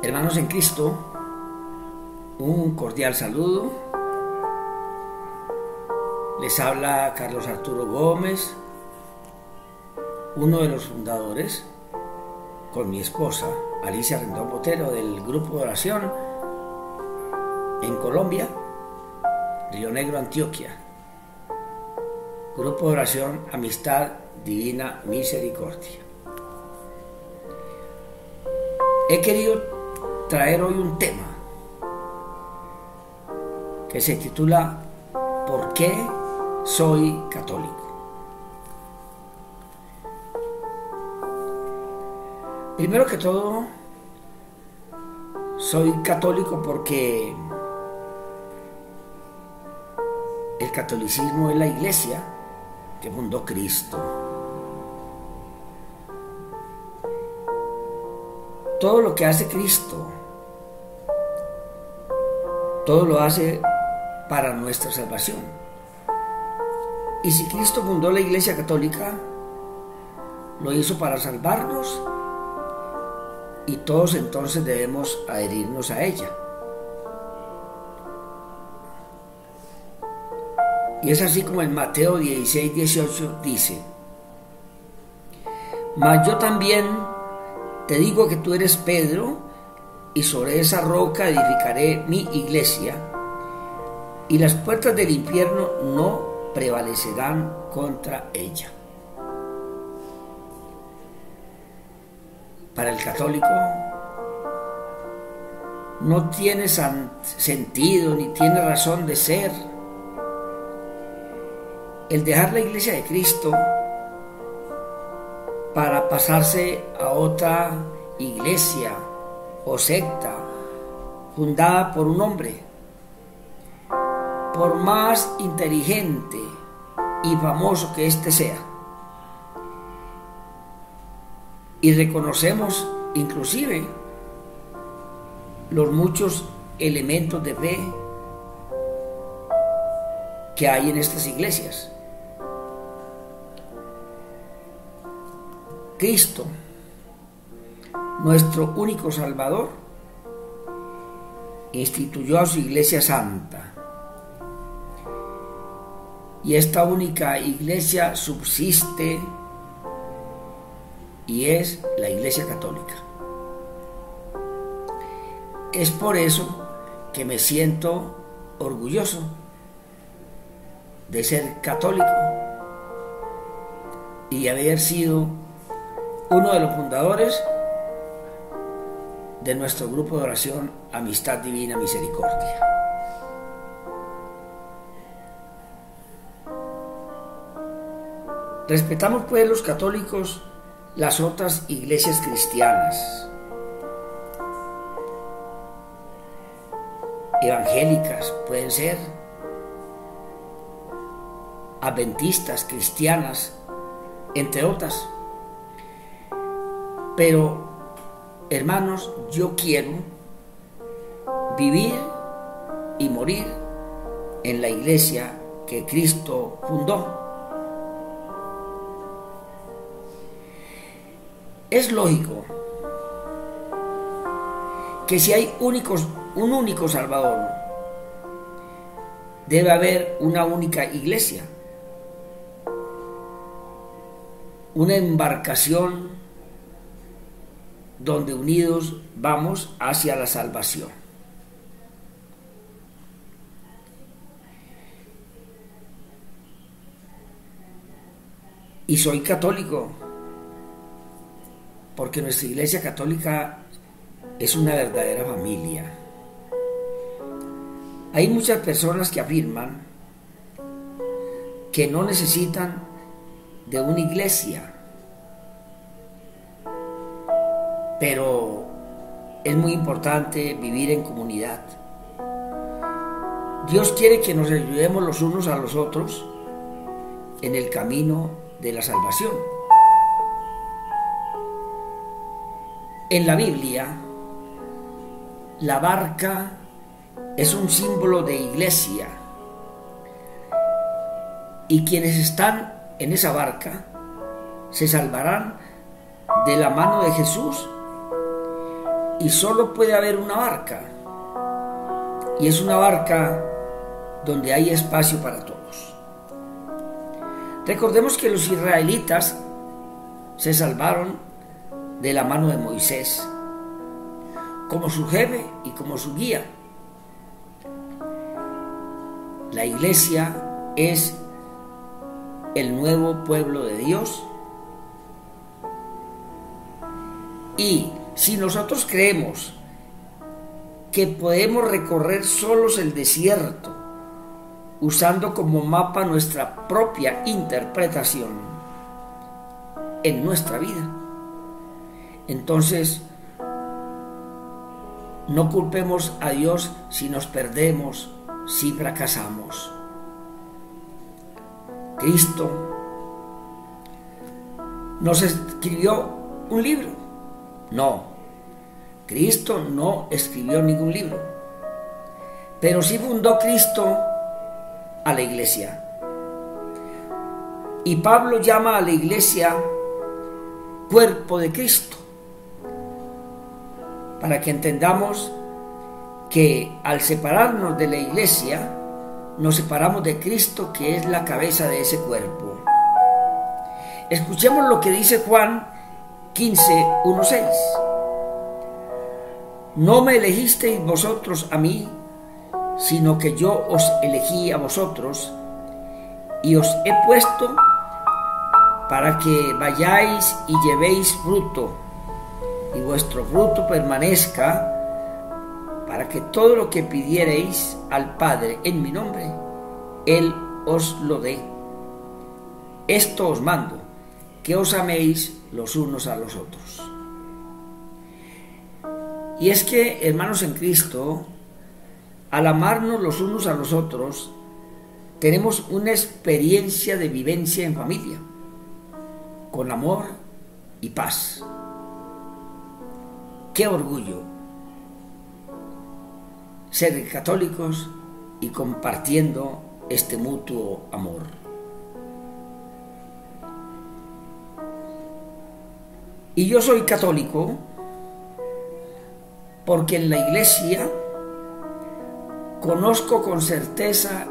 Hermanos en Cristo, un cordial saludo. Les habla Carlos Arturo Gómez, uno de los fundadores, con mi esposa Alicia Rendón Botero, del grupo de oración en Colombia, Río Negro, Antioquia. Grupo de oración Amistad Divina Misericordia. He querido traer hoy un tema que se titula ¿Por qué soy católico? Primero que todo, soy católico porque el catolicismo es la iglesia que fundó Cristo. Todo lo que hace Cristo, todo lo hace para nuestra salvación. Y si Cristo fundó la Iglesia Católica, lo hizo para salvarnos, y todos entonces debemos adherirnos a ella. Y es así como en Mateo 16:18 dice: Mas yo también te digo que tú eres Pedro, y sobre esa roca edificaré mi iglesia, y las puertas del infierno no prevalecerán contra ella. Para el católico no tiene sentido ni tiene razón de ser el dejar la iglesia de Cristo para pasarse a otra iglesia o secta fundada por un hombre, por más inteligente y famoso que éste sea. Y reconocemos inclusive los muchos elementos de fe que hay en estas iglesias. Cristo, nuestro único Salvador, instituyó a su iglesia santa. Y esta única iglesia subsiste y es la Iglesia Católica. Es por eso que me siento orgulloso de ser católico y de haber sido uno de los fundadores de nuestro grupo de oración Amistad Divina Misericordia. Respetamos pues los católicos las otras iglesias cristianas, evangélicas pueden ser, adventistas, cristianas, entre otras. Pero, hermanos, yo quiero vivir y morir en la iglesia que Cristo fundó. Es lógico que si hay un único Salvador, debe haber una única iglesia, una embarcación donde unidos vamos hacia la salvación. Y soy católico porque nuestra iglesia católica es una verdadera familia. Hay muchas personas que afirman que no necesitan de una iglesia, pero es muy importante vivir en comunidad. Dios quiere que nos ayudemos los unos a los otros en el camino de la salvación. En la Biblia, la barca es un símbolo de iglesia, y quienes están en esa barca se salvarán de la mano de Jesús y solo puede haber una barca, y es una barca donde hay espacio para todos. Recordemos que los israelitas se salvaron de la mano de Moisés como su jefe y como su guía. La iglesia es el nuevo pueblo de Dios, y si nosotros creemos que podemos recorrer solos el desierto usando como mapa nuestra propia interpretación en nuestra vida, entonces no culpemos a Dios si nos perdemos, si fracasamos. Cristo nos escribió un libro. No, Cristo no escribió ningún libro, pero sí fundó Cristo a la iglesia. Y Pablo llama a la iglesia cuerpo de Cristo, para que entendamos que al separarnos de la iglesia, nos separamos de Cristo, que es la cabeza de ese cuerpo. Escuchemos lo que dice Juan 15:1-6. No me elegisteis vosotros a mí, sino que yo os elegí a vosotros, y os he puesto para que vayáis y llevéis fruto, y vuestro fruto permanezca, para que todo lo que pidiereis al Padre en mi nombre, Él os lo dé. Esto os mando, que os améis los unos a los otros. Y es que, hermanos en Cristo, al amarnos los unos a los otros, tenemos una experiencia de vivencia en familia, con amor y paz. ¡Qué orgullo ser católicos y compartiendo este mutuo amor! Y yo soy católico porque en la iglesia conozco con certeza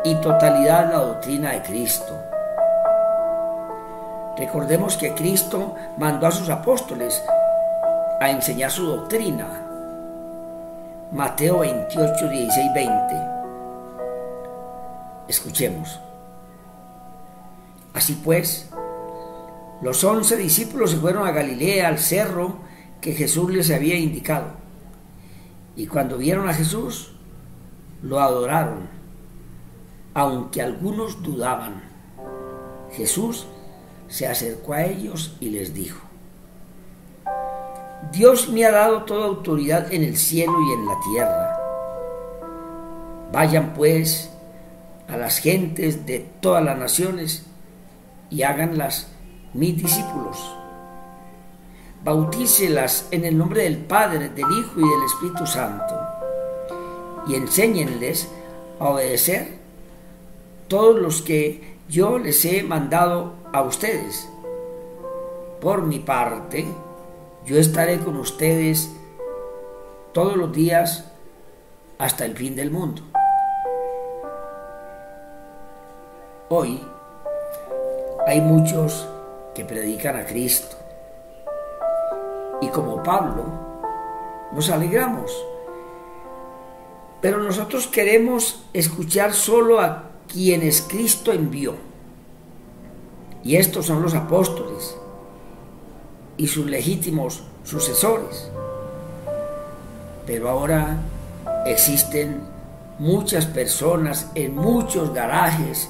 y totalidad la doctrina de Cristo. Recordemos que Cristo mandó a sus apóstoles a enseñar su doctrina. Mateo 28, 16, 20. Escuchemos. Así pues, los 11 discípulos se fueron a Galilea, al cerro que Jesús les había indicado. Y cuando vieron a Jesús, lo adoraron, aunque algunos dudaban. Jesús se acercó a ellos y les dijo: Dios me ha dado toda autoridad en el cielo y en la tierra. Vayan pues a las gentes de todas las naciones y háganlas mis discípulos. Bautícelas en el nombre del Padre, del Hijo y del Espíritu Santo, y enséñenles a obedecer todos los que yo les he mandado a ustedes. Por mi parte, yo estaré con ustedes todos los días hasta el fin del mundo. Hoy hay muchos que predican a Cristo, y como Pablo nos alegramos, pero nosotros queremos escuchar solo a quienes Cristo envió, y estos son los apóstoles y sus legítimos sucesores. Pero ahora existen muchas personas en muchos garajes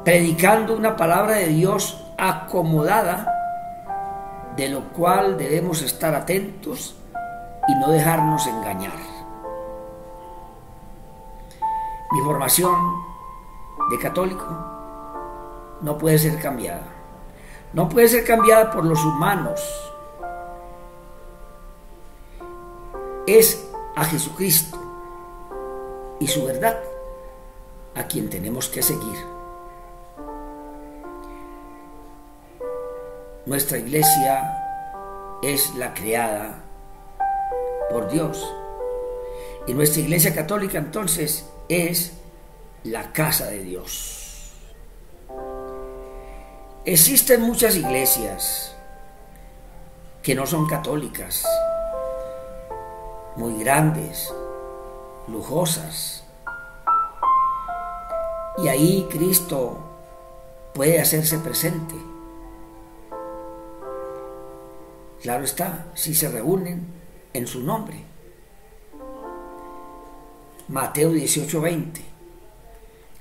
predicando una palabra de Dios acomodada, de lo cual debemos estar atentos y no dejarnos engañar. Mi formación de católico no puede ser cambiada. No puede ser cambiada por los humanos. Es a Jesucristo y su verdad a quien tenemos que seguir. Nuestra iglesia es la creada por Dios. Y nuestra Iglesia Católica entonces es la casa de Dios. Existen muchas iglesias que no son católicas, muy grandes, lujosas, y ahí Cristo puede hacerse presente. Claro está, si se reúnen en su nombre. Mateo 18:20.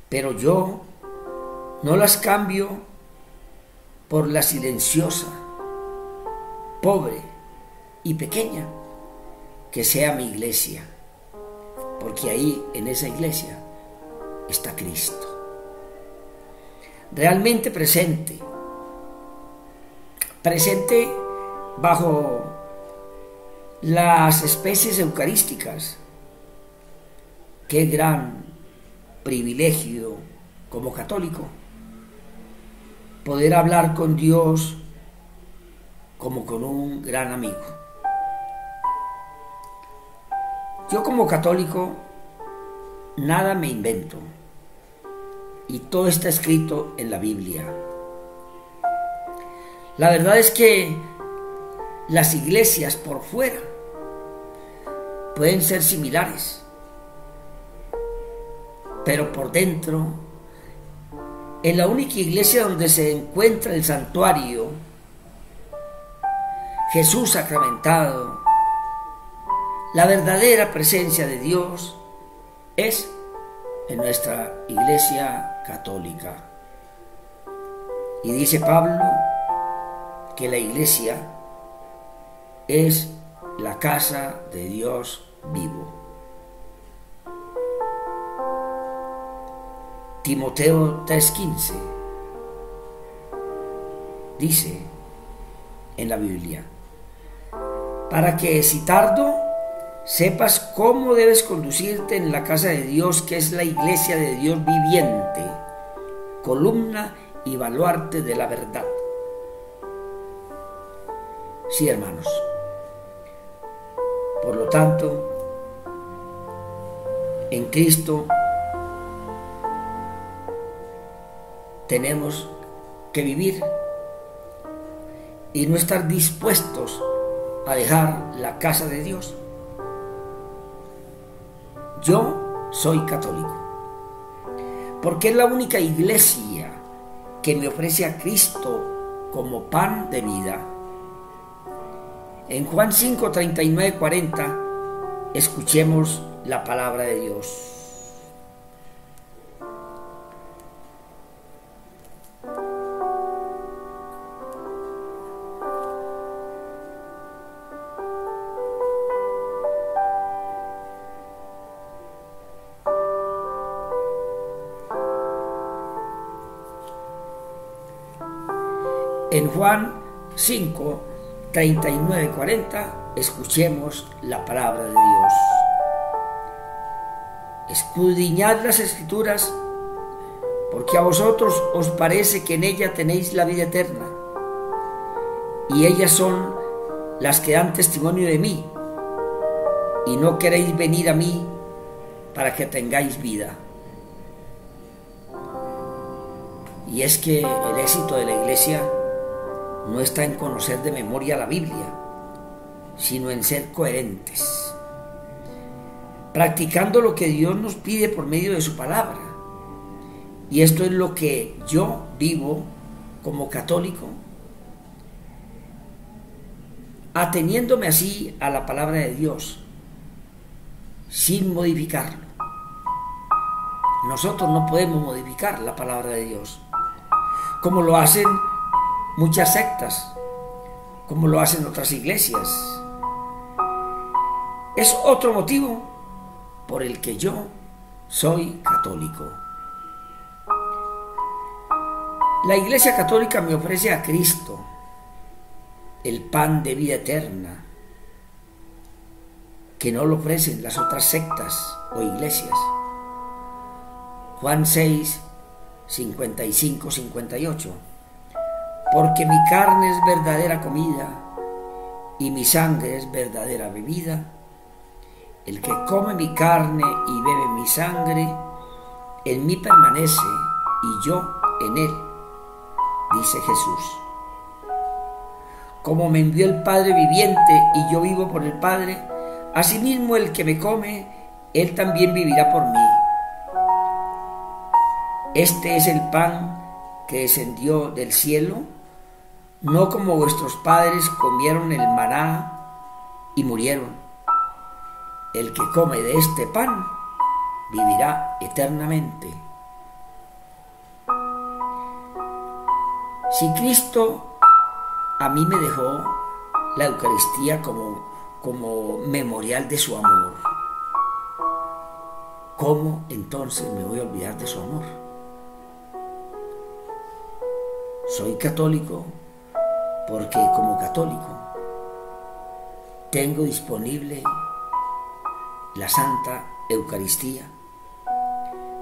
Pero yo no las cambio por la silenciosa, pobre y pequeña que sea mi iglesia, porque ahí en esa iglesia está Cristo, realmente presente bajo las especies eucarísticas. Qué gran privilegio como católico poder hablar con Dios como con un gran amigo. Yo como católico nada me invento y todo está escrito en la Biblia. La verdad es que las iglesias por fuera pueden ser similares, pero por dentro, en la única iglesia donde se encuentra el santuario, Jesús sacramentado, la verdadera presencia de Dios es en nuestra Iglesia Católica. Y dice Pablo que la iglesia es la casa de Dios vivo. Timoteo 3:15 dice en la Biblia: para que si tardo sepas cómo debes conducirte en la casa de Dios, que es la iglesia de Dios viviente, columna y baluarte de la verdad. Sí, hermanos. Por lo tanto, en Cristo tenemos que vivir y no estar dispuestos a dejar la casa de Dios. Yo soy católico porque es la única iglesia que me ofrece a Cristo como pan de vida. En Juan 5, 39, 40, escuchemos la palabra de Dios. En Juan 5, 39, 40, escuchemos la palabra de Dios. Escudriñad las Escrituras, porque a vosotros os parece que en ella tenéis la vida eterna, y ellas son las que dan testimonio de mí, y no queréis venir a mí para que tengáis vida. Y es que el éxito de la iglesia no está en conocer de memoria la Biblia, sino en ser coherentes, practicando lo que Dios nos pide por medio de su palabra. Y esto es lo que yo vivo como católico, ateniéndome así a la palabra de Dios, sin modificarlo. Nosotros no podemos modificar la palabra de Dios, como lo hacen muchas sectas, como lo hacen otras iglesias. Es otro motivo por el que yo soy católico. La Iglesia Católica me ofrece a Cristo, el pan de vida eterna, que no lo ofrecen las otras sectas o iglesias. Juan 6, 55, 58. Porque mi carne es verdadera comida y mi sangre es verdadera bebida. El que come mi carne y bebe mi sangre, en mí permanece y yo en él, dice Jesús. Como me envió el Padre viviente y yo vivo por el Padre, asimismo el que me come, él también vivirá por mí. Este es el pan que descendió del cielo, no como vuestros padres comieron el maná y murieron. El que come de este pan vivirá eternamente. Si Cristo a mí me dejó la Eucaristía como memorial de su amor, ¿cómo entonces me voy a olvidar de su amor? Soy católico porque como católico tengo disponible la Santa Eucaristía,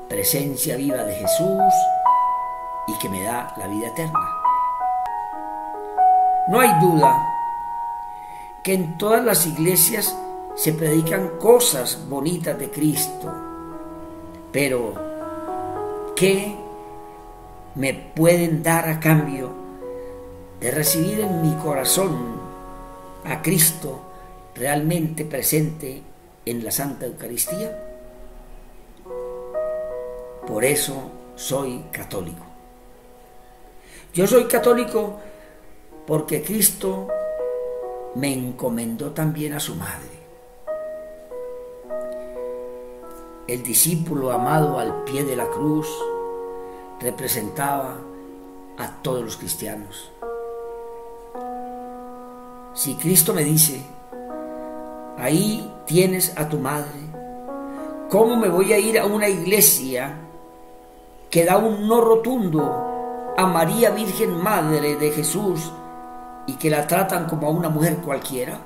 presencia viva de Jesús y que me da la vida eterna. No hay duda que en todas las iglesias se predican cosas bonitas de Cristo, pero ¿qué me pueden dar a cambio de recibir en mi corazón a Cristo realmente presente en la Santa Eucaristía? Por eso soy católico. Yo soy católico porque Cristo me encomendó también a su madre. El discípulo amado al pie de la cruz representaba a todos los cristianos. Si Cristo me dice, ahí tienes a tu madre, ¿cómo me voy a ir a una iglesia que da un no rotundo a María Virgen Madre de Jesús y que la tratan como a una mujer cualquiera?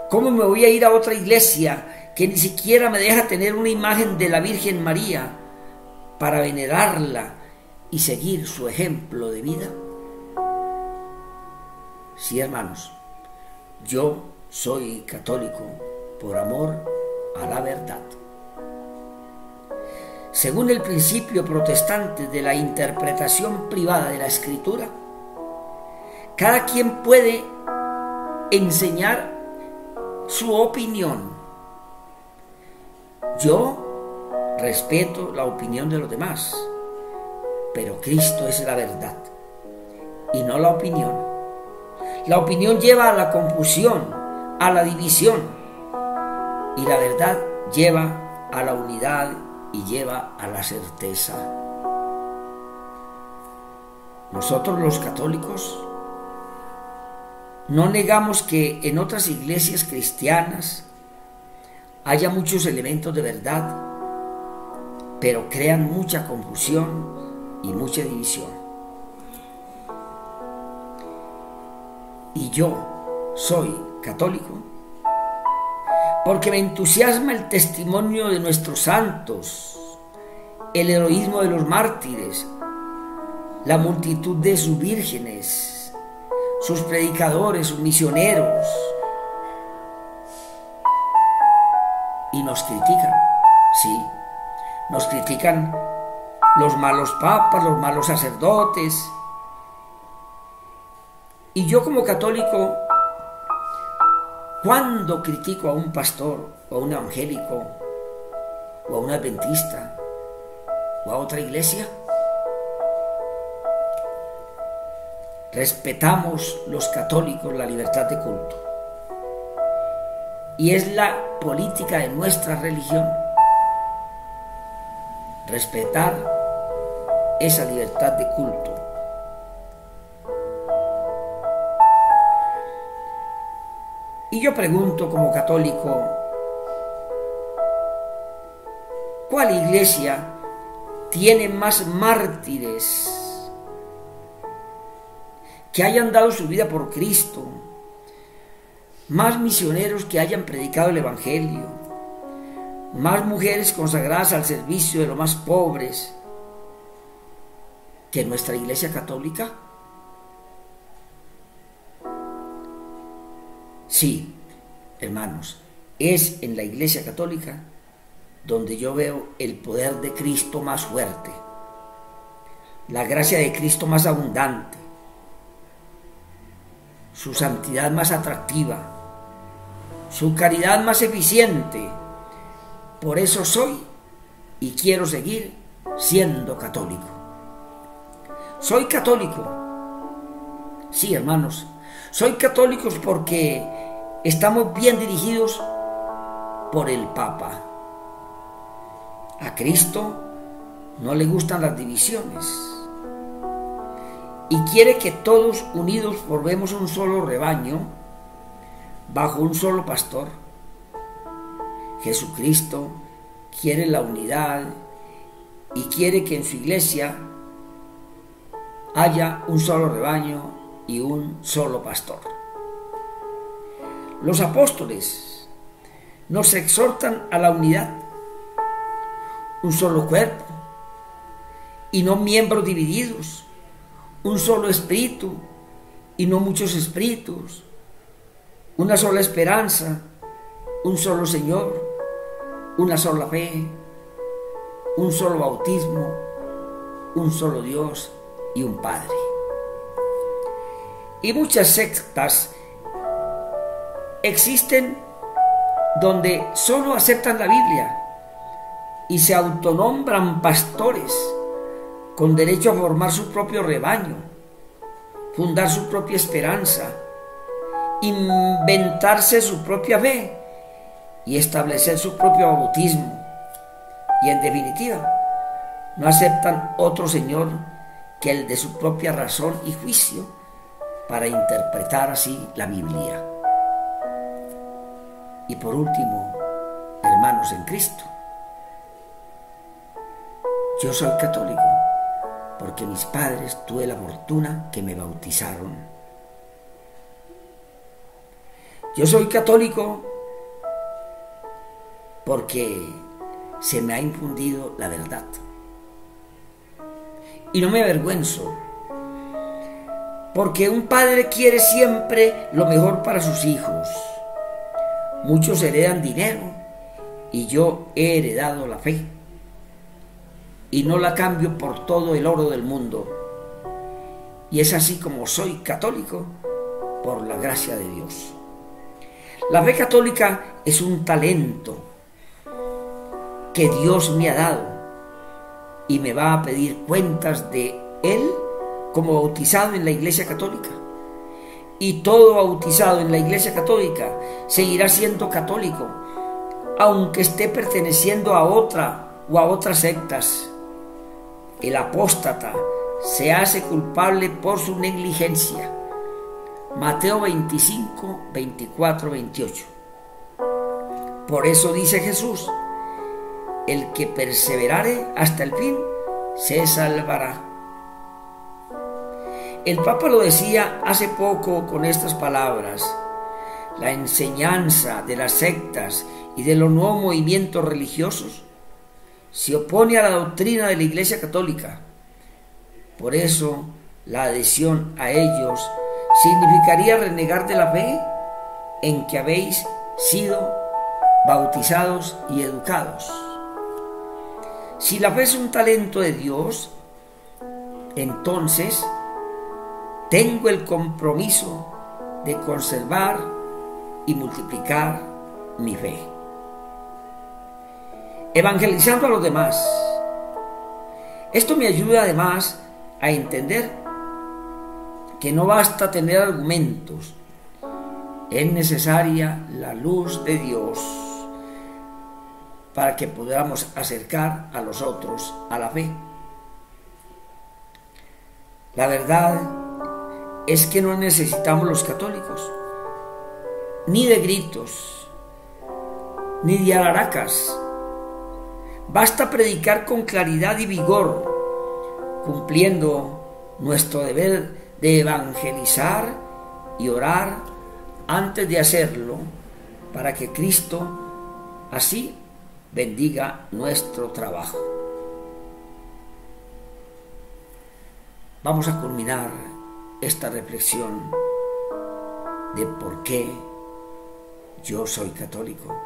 ¿Cómo me voy a ir a otra iglesia que ni siquiera me deja tener una imagen de la Virgen María para venerarla y seguir su ejemplo de vida? Sí, hermanos, yo soy católico por amor a la verdad. Según el principio protestante de la interpretación privada de la Escritura, cada quien puede enseñar su opinión. Yo respeto la opinión de los demás, pero Cristo es la verdad y no la opinión. La opinión lleva a la confusión, a la división, y la verdad lleva a la unidad y lleva a la certeza. Nosotros los católicos no negamos que en otras iglesias cristianas haya muchos elementos de verdad, pero crean mucha confusión y mucha división. Y yo soy católico porque me entusiasma el testimonio de nuestros santos, el heroísmo de los mártires, la multitud de sus vírgenes, sus predicadores, sus misioneros. Y nos critican, sí, nos critican los malos papas, los malos sacerdotes. Y yo como católico, ¿cuándo critico a un pastor o a un evangélico o a un adventista o a otra iglesia? Respetamos los católicos la libertad de culto. Y es la política de nuestra religión respetar esa libertad de culto. Y yo pregunto como católico, ¿cuál iglesia tiene más mártires que hayan dado su vida por Cristo, más misioneros que hayan predicado el Evangelio, más mujeres consagradas al servicio de los más pobres que nuestra Iglesia Católica? Sí, hermanos, es en la Iglesia Católica donde yo veo el poder de Cristo más fuerte, la gracia de Cristo más abundante, su santidad más atractiva, su caridad más eficiente. Por eso soy y quiero seguir siendo católico. Soy católico. Sí, hermanos, soy católico porque estamos bien dirigidos por el Papa. A Cristo no le gustan las divisiones y quiere que todos unidos formemos un solo rebaño bajo un solo pastor. Jesucristo quiere la unidad y quiere que en su iglesia haya un solo rebaño y un solo pastor. Los apóstoles nos exhortan a la unidad, un solo cuerpo y no miembros divididos, un solo espíritu y no muchos espíritus, una sola esperanza, un solo Señor, una sola fe, un solo bautismo, un solo Dios y un Padre. Y muchas sectas existen donde solo aceptan la Biblia y se autonombran pastores con derecho a formar su propio rebaño, fundar su propia esperanza, inventarse su propia fe y establecer su propio bautismo. Y en definitiva, no aceptan otro Señor que el de su propia razón y juicio para interpretar así la Biblia. Y por último, hermanos en Cristo, yo soy católico porque mis padres tuve la fortuna que me bautizaron. Yo soy católico porque se me ha infundido la verdad. Y no me avergüenzo, porque un padre quiere siempre lo mejor para sus hijos. Muchos heredan dinero y yo he heredado la fe. Y no la cambio por todo el oro del mundo. Y es así como soy católico por la gracia de Dios. La fe católica es un talento que Dios me ha dado y me va a pedir cuentas de él como bautizado en la Iglesia Católica. Y todo bautizado en la Iglesia Católica seguirá siendo católico, aunque esté perteneciendo a otra o a otras sectas. El apóstata se hace culpable por su negligencia. Mateo 25, 24, 28. Por eso dice Jesús: el que perseverare hasta el fin se salvará. El Papa lo decía hace poco con estas palabras: la enseñanza de las sectas y de los nuevos movimientos religiosos se opone a la doctrina de la Iglesia Católica. Por eso, la adhesión a ellos significaría renegar de la fe en que habéis sido bautizados y educados. Si la fe es un talento de Dios, entonces tengo el compromiso de conservar y multiplicar mi fe. Evangelizando a los demás. Esto me ayuda además a entender que no basta tener argumentos, es necesaria la luz de Dios para que podamos acercar a los otros a la fe. La verdad es que no necesitamos los católicos ni de gritos, ni de alaracas. Basta predicar con claridad y vigor, cumpliendo nuestro deber de evangelizar y orar antes de hacerlo, para que Cristo así bendiga nuestro trabajo. Vamos a culminar esta reflexión de por qué yo soy católico,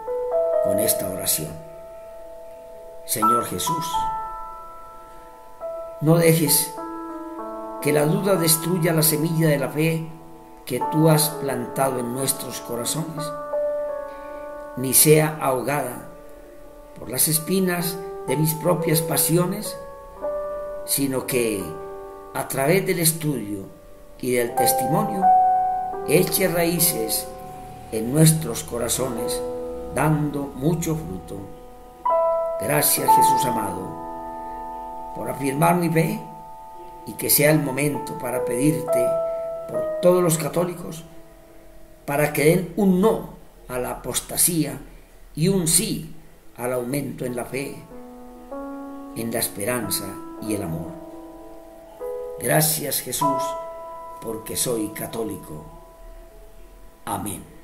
con esta oración. Señor Jesús, no dejes que la duda destruya la semilla de la fe que tú has plantado en nuestros corazones, ni sea ahogada por las espinas de mis propias pasiones, sino que a través del estudio y del testimonio eche raíces en nuestros corazones, dando mucho fruto. Gracias, Jesús amado, por afirmar mi fe, y que sea el momento para pedirte por todos los católicos para que den un no a la apostasía y un sí al aumento en la fe, en la esperanza y el amor. Gracias, Jesús, porque soy católico. Amén.